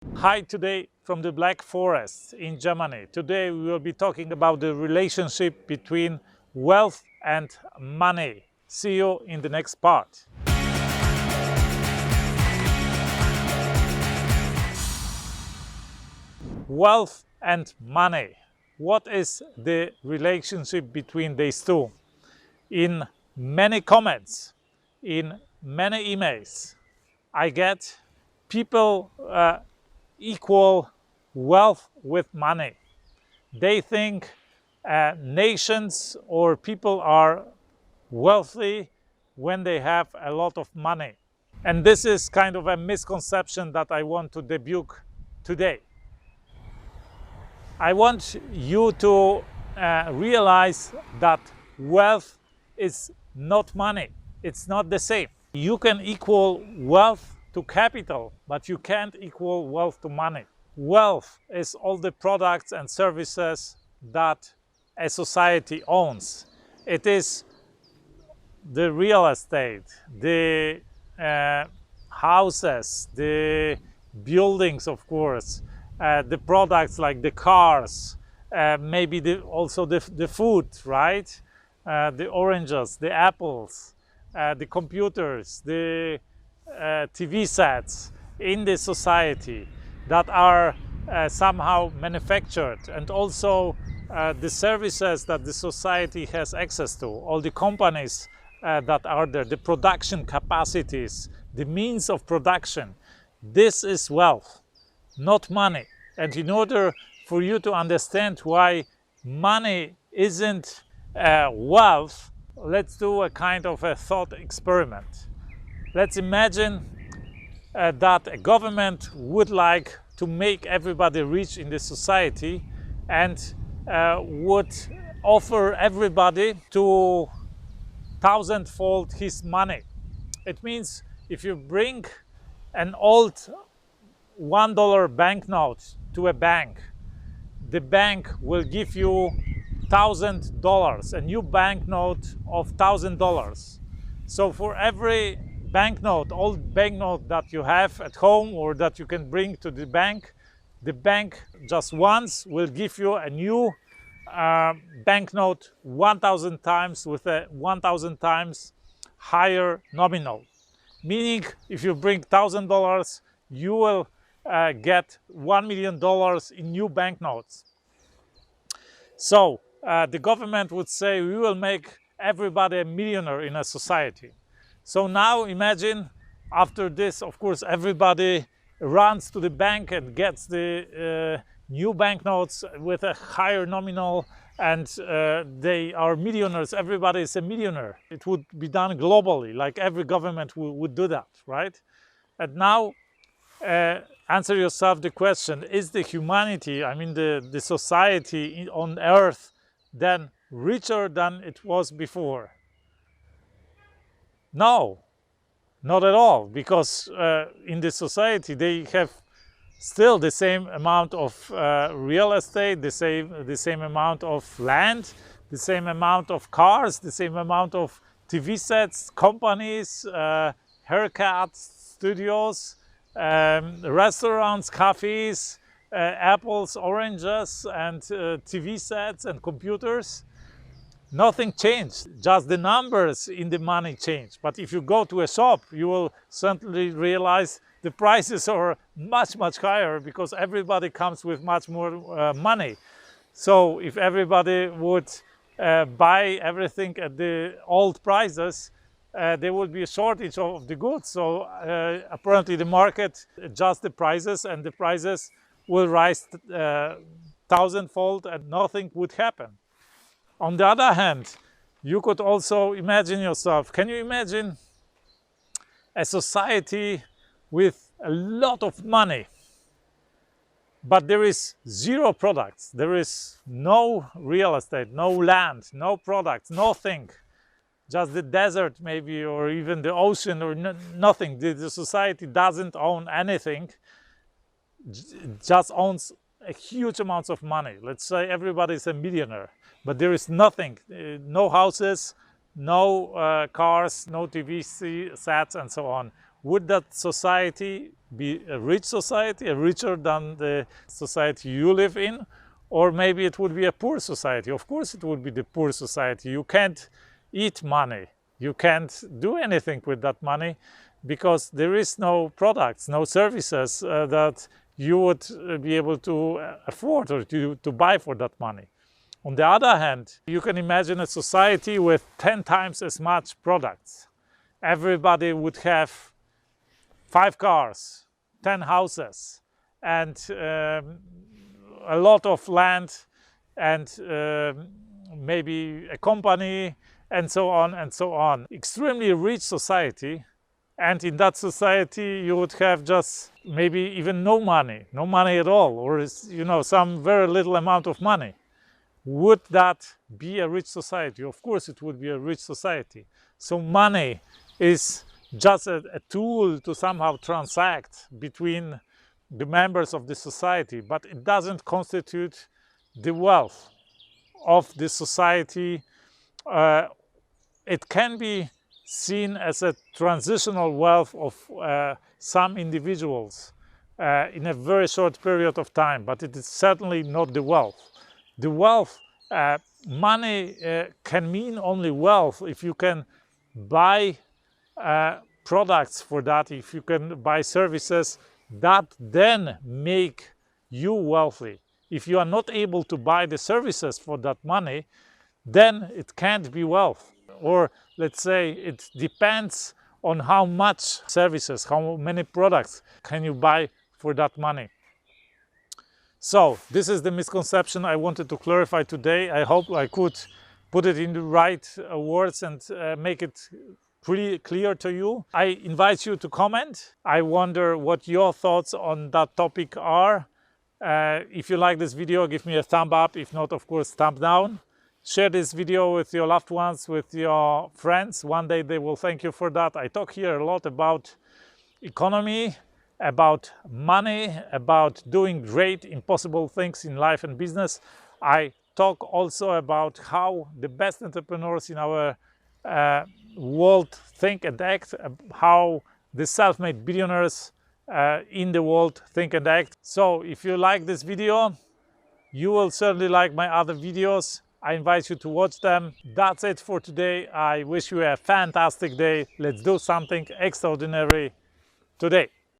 Hi, today from the Black Forest in Germany. Today we will be talking about the relationship between wealth and money. See you in the next part. Wealth and money. What is the relationship between these two? In many comments, in many emails, I get people equal wealth with money. They think nations or people are wealthy when they have a lot of money. And this is kind of a misconception that I want to debunk today. I want you to realize that wealth is not money. It's not the same. You can equal wealth to capital, but you can't equal wealth to money. Wealth is all the products and services that a society owns. It is the real estate, the houses, the buildings, of course, the products like the cars, maybe also the food, right? The oranges, the apples, the computers, the TV sets in the society that are somehow manufactured, and also the services that the society has access to, all the companies that are there, the production capacities, the means of production. This is wealth, not money. And in order for you to understand why money isn't wealth, let's do a kind of a thought experiment. Let's imagine that a government would like to make everybody rich in the society and would offer everybody to thousandfold his money. It means if you bring an old $1 banknote to a bank, the bank will give you $1,000, a new banknote of $1,000. So for every banknote, old banknote that you have at home or that you can bring to the bank just once will give you a new banknote 1,000 times with a 1,000 times higher nominal. Meaning, if you bring $1,000, you will get $1 million in new banknotes. So the government would say, we will make everybody a millionaire in a society. So now imagine, after this, of course, everybody runs to the bank and gets the new banknotes with a higher nominal, and they are millionaires. Everybody is a millionaire. It would be done globally, like every government would do that, right? And now answer yourself the question, is the humanity, I mean the society on earth, then richer than it was before? No, not at all, because in the society they have still the same amount of real estate, the same amount of land, the same amount of cars, the same amount of TV sets, companies, haircuts, studios, restaurants, cafes, apples, oranges, and TV sets and computers. Nothing changed, just the numbers in the money changed. But if you go to a shop, you will certainly realize the prices are much, much higher, because everybody comes with much more money. So if everybody would buy everything at the old prices, there would be a shortage of the goods. So apparently the market adjusts the prices, and the prices will rise thousandfold, and nothing would happen. On the other hand, you could also imagine yourself, can you imagine a society with a lot of money, but there is zero products, there is no real estate, no land, no products, nothing, just the desert maybe, or even the ocean, or nothing. The society doesn't own anything, just owns a huge amounts of money. Let's say everybody is a millionaire, but there is nothing, no houses, no cars, no TV sets, and so on. would that society be a rich society, a richer than the society you live in? Or maybe it would be a poor society. Of course it would be the poor society. You can't eat money. You can't do anything with that money because there is no products, no services that you would be able to afford or to buy for that money. On the other hand, you can imagine a society with 10 times as much products. Everybody would have 5 cars, 10 houses, and a lot of land, and maybe a company, and so on and so on. Extremely rich society, and in that society you would have just maybe even no money at all, or some very little amount of money. Would that be a rich society? Of course it would be a rich society. So money is just a tool to somehow transact between the members of the society, but it doesn't constitute the wealth of the society. It can be seen as a transitional wealth of some individuals in a very short period of time, but it is certainly not the wealth. The wealth, money can mean only wealth if you can buy products for that, if you can buy services that then make you wealthy. If you are not able to buy the services for that money, then it can't be wealth. Or let's say it depends on how much services, how many products can you buy for that money. So this is the misconception I wanted to clarify today. I hope I could put it in the right words and make it pretty clear to you. I invite you to comment. I wonder what your thoughts on that topic are. If you like this video, give me a thumb up. If not, of course, thumb down. Share this video with your loved ones, with your friends. One day they will thank you for that. I talk here a lot about economy, about money, about doing great, impossible things in life and business. I talk also about how the best entrepreneurs in our world think and act, how the self-made billionaires in the world think and act. So if you like this video, you will certainly like my other videos. I invite you to watch them. That's it for today. I wish you a fantastic day. Let's do something extraordinary today.